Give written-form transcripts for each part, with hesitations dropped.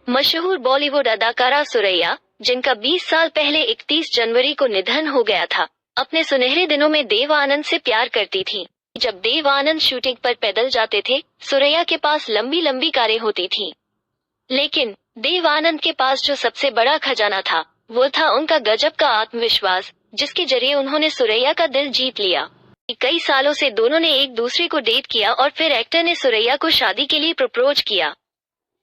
मशहूर बॉलीवुड अदाकारा सुरैया, जिनका 20 साल पहले 31 जनवरी को निधन हो गया था, अपने सुनहरे दिनों में देव आनंद से प्यार करती थी। जब देव आनंद शूटिंग पर पैदल जाते थे, सुरैया के पास लंबी लंबी कारें होती थीं। लेकिन देव आनंद के पास जो सबसे बड़ा खजाना था, वो था उनका गजब का आत्मविश्वास, जिसके जरिए उन्होंने सुरैया का दिल जीत लिया। कई सालों से दोनों ने एक दूसरे को डेट किया और फिर एक्टर ने सुरैया को शादी के लिए प्रपोज किया।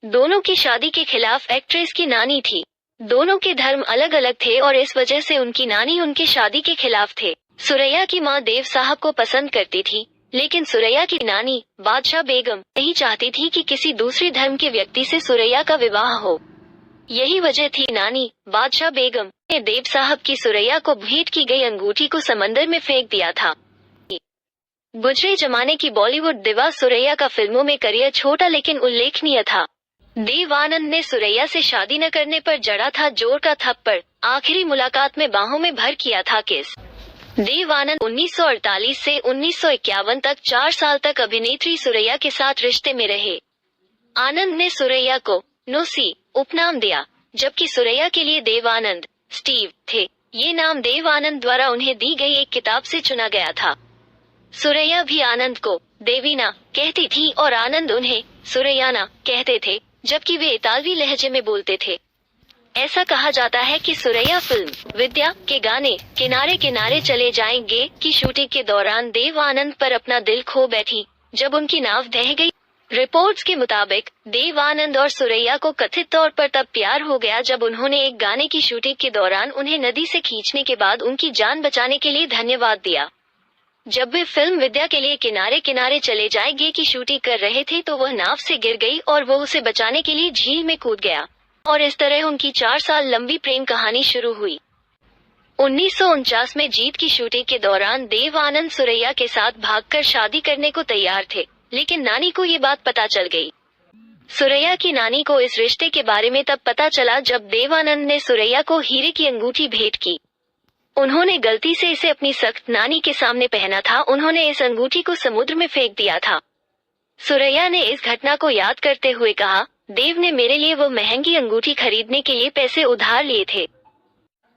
दोनों की शादी के खिलाफ एक्ट्रेस की नानी थी। दोनों के धर्म अलग अलग थे और इस वजह से उनकी नानी उनकी शादी के खिलाफ थे। सुरैया की मां देव साहब को पसंद करती थी, लेकिन सुरैया की नानी बादशाह बेगम नहीं चाहती थी कि किसी दूसरे धर्म के व्यक्ति से सुरैया का विवाह हो। यही वजह थी नानी बादशाह बेगम ने देव साहब की सुरैया को भेंट की गई अंगूठी को समंदर में फेंक दिया था। गुजरे जमाने की बॉलीवुड दिवा सुरैया का फिल्मों में करियर छोटा लेकिन उल्लेखनीय था। देव आनंद ने सुरैया से शादी न करने पर जड़ा था जोर का थप्पड़। आखिरी मुलाकात में बाहों में भर किया था किस। देव आनंद 1948 से 1951 तक 4 साल तक अभिनेत्री सुरैया के साथ रिश्ते में रहे। आनंद ने सुरैया को नोसी उपनाम दिया, जबकि सुरैया के लिए देव आनंद स्टीव थे। ये नाम देव आनंद द्वारा उन्हें दी गई एक किताब से चुना गया था। सुरैया भी आनंद को देवीना कहती थी और आनंद उन्हें सुरैयाना कहते थे, जबकि वे इतालवी लहजे में बोलते थे। ऐसा कहा जाता है कि सुरैया फिल्म विद्या के गाने किनारे किनारे चले जाएंगे की शूटिंग के दौरान देव आनंद पर अपना दिल खो बैठी, जब उनकी नाव ढह गई। रिपोर्ट्स के मुताबिक देव आनंद और सुरैया को कथित तौर पर तब प्यार हो गया जब उन्होंने एक गाने की शूटिंग के दौरान उन्हें नदी से खींचने के बाद उनकी जान बचाने के लिए धन्यवाद दिया। जब वे फिल्म विद्या के लिए किनारे किनारे चले जाएंगे की शूटिंग कर रहे थे तो वह नाव से गिर गई और वो उसे बचाने के लिए झील में कूद गया, और इस तरह उनकी 4 साल लंबी प्रेम कहानी शुरू हुई। 1949 में जीत की शूटिंग के दौरान देव आनंद सुरैया के साथ भागकर शादी करने को तैयार थे, लेकिन नानी को ये बात पता चल गई। सुरैया की नानी को इस रिश्ते के बारे में तब पता चला जब देव आनंद ने सुरैया को हीरे की अंगूठी भेंट की। उन्होंने गलती से इसे अपनी सख्त नानी के सामने पहना था। उन्होंने इस अंगूठी को समुद्र में फेंक दिया था। सुरैया ने इस घटना को याद करते हुए कहा, देव ने मेरे लिए वो महंगी अंगूठी खरीदने के लिए पैसे उधार लिए थे।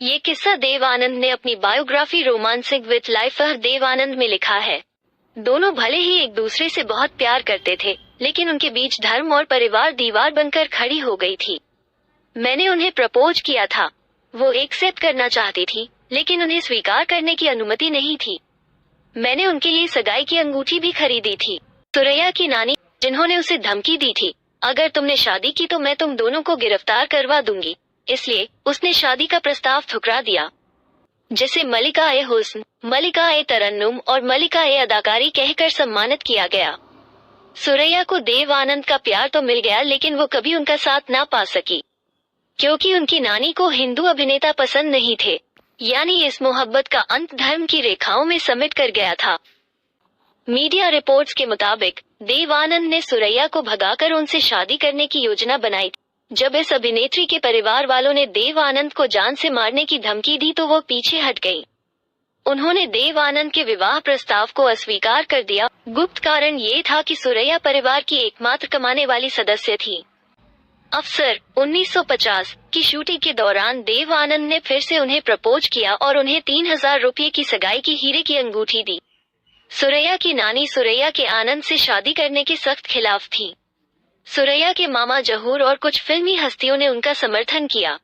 ये किस्सा देव आनंद ने अपनी biography romancing with life of Dev Anand में लिखा है। दोनों भले ही एक दूसरे से बहुत प्यार करते थे, लेकिन उनके बीच धर्म और परिवार दीवार बनकर खड़ी हो गई थी। मैंने उन्हें प्रपोज किया था। वो एक्सेप्ट करना चाहती थी, लेकिन उन्हें स्वीकार करने की अनुमति नहीं थी। मैंने उनके लिए सगाई की अंगूठी भी खरीदी थी। सुरैया की नानी, जिन्होंने उसे धमकी दी थी, अगर तुमने शादी की तो मैं तुम दोनों को गिरफ्तार करवा दूंगी, इसलिए उसने शादी का प्रस्ताव ठुकरा दिया, जिसे मलिका ए हुस्न, मलिका ए तरन्नुम और मलिका ए अदाकारी कहकर सम्मानित किया गया। सुरैया को देव आनंद का प्यार तो मिल गया, लेकिन वो कभी उनका साथ ना पा सकी, क्योंकि उनकी नानी को हिंदू अभिनेता पसंद नहीं थे। यानी इस मोहब्बत का अंत धर्म की रेखाओं में समेट कर गया था। मीडिया रिपोर्ट्स के मुताबिक देव आनंद ने सुरैया को भगाकर उनसे शादी करने की योजना बनाई। जब इस अभिनेत्री के परिवार वालों ने देव आनंद को जान से मारने की धमकी दी तो वो पीछे हट गई। उन्होंने देव आनंद के विवाह प्रस्ताव को अस्वीकार कर दिया। गुप्त कारण ये था कि सुरैया परिवार की एकमात्र कमाने वाली सदस्य थी। अफसर 1950 की शूटिंग के दौरान देव आनंद ने फिर से उन्हें प्रपोज किया और उन्हें 3000 रुपये की सगाई की हीरे की अंगूठी दी। सुरैया की नानी सुरैया के आनंद से शादी करने के सख्त खिलाफ थी। सुरैया के मामा जहूर और कुछ फिल्मी हस्तियों ने उनका समर्थन किया।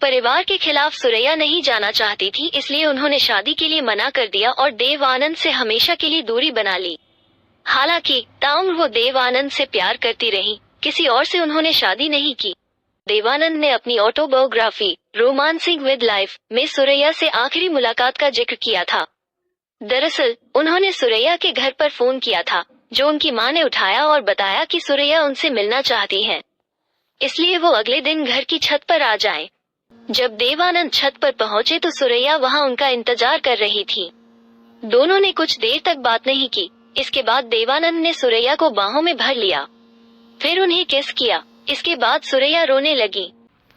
परिवार के खिलाफ सुरैया नहीं जाना चाहती थी, इसलिए उन्होंने शादी के लिए मना कर दिया और देव आनंद से हमेशा के लिए दूरी बना ली। हालांकि ताउम्र वो देव आनंद से प्यार करती रही, किसी और से उन्होंने शादी नहीं की। देवानंद ने अपनी ऑटोबायोग्राफी रोमांसिंग विद लाइफ में सुरैया से आखिरी मुलाकात का जिक्र किया था। दरअसल उन्होंने सुरैया के घर पर फोन किया था, जो उनकी मां ने उठाया और बताया कि सुरैया उनसे मिलना चाहती है, इसलिए वो अगले दिन घर की छत पर आ जाएं। जब देवानंद छत पर पहुंचे तो सुरैया वहां उनका इंतजार कर रही थी। दोनों ने कुछ देर तक बात नहीं की। इसके बाद देवानंद ने सुरैया को बाहों में भर लिया, फिर उन्हें किस किया। इसके बाद सुरैया रोने लगी।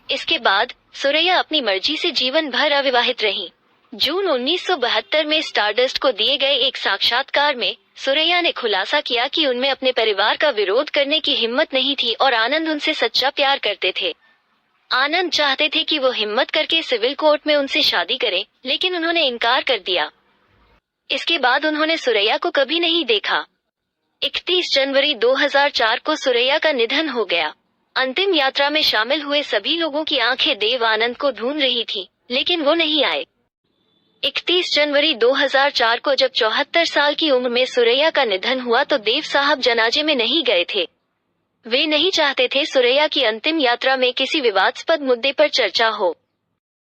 इसके बाद सुरैया अपनी मर्जी से जीवन भर अविवाहित रही। जून 1972 में स्टारडस्ट को दिए गए एक साक्षात्कार में सुरैया ने खुलासा किया कि उनमें अपने परिवार का विरोध करने की हिम्मत नहीं थी और आनंद उनसे सच्चा प्यार करते थे। आनंद चाहते थे कि वो हिम्मत करके सिविल कोर्ट में उनसे शादी करें, लेकिन उन्होंने इनकार कर दिया। इसके बाद उन्होंने सुरैया को कभी नहीं देखा। 31 जनवरी 2004 को सुरैया का निधन हो गया। अंतिम यात्रा में शामिल हुए सभी लोगों की आंखें देव आनंद को ढूंढ रही थी, लेकिन वो नहीं आए। 31 जनवरी 2004 को जब 74 साल की उम्र में सुरैया का निधन हुआ तो देव साहब जनाजे में नहीं गए थे। वे नहीं चाहते थे सुरैया की अंतिम यात्रा में किसी विवादास्पद मुद्दे पर चर्चा हो।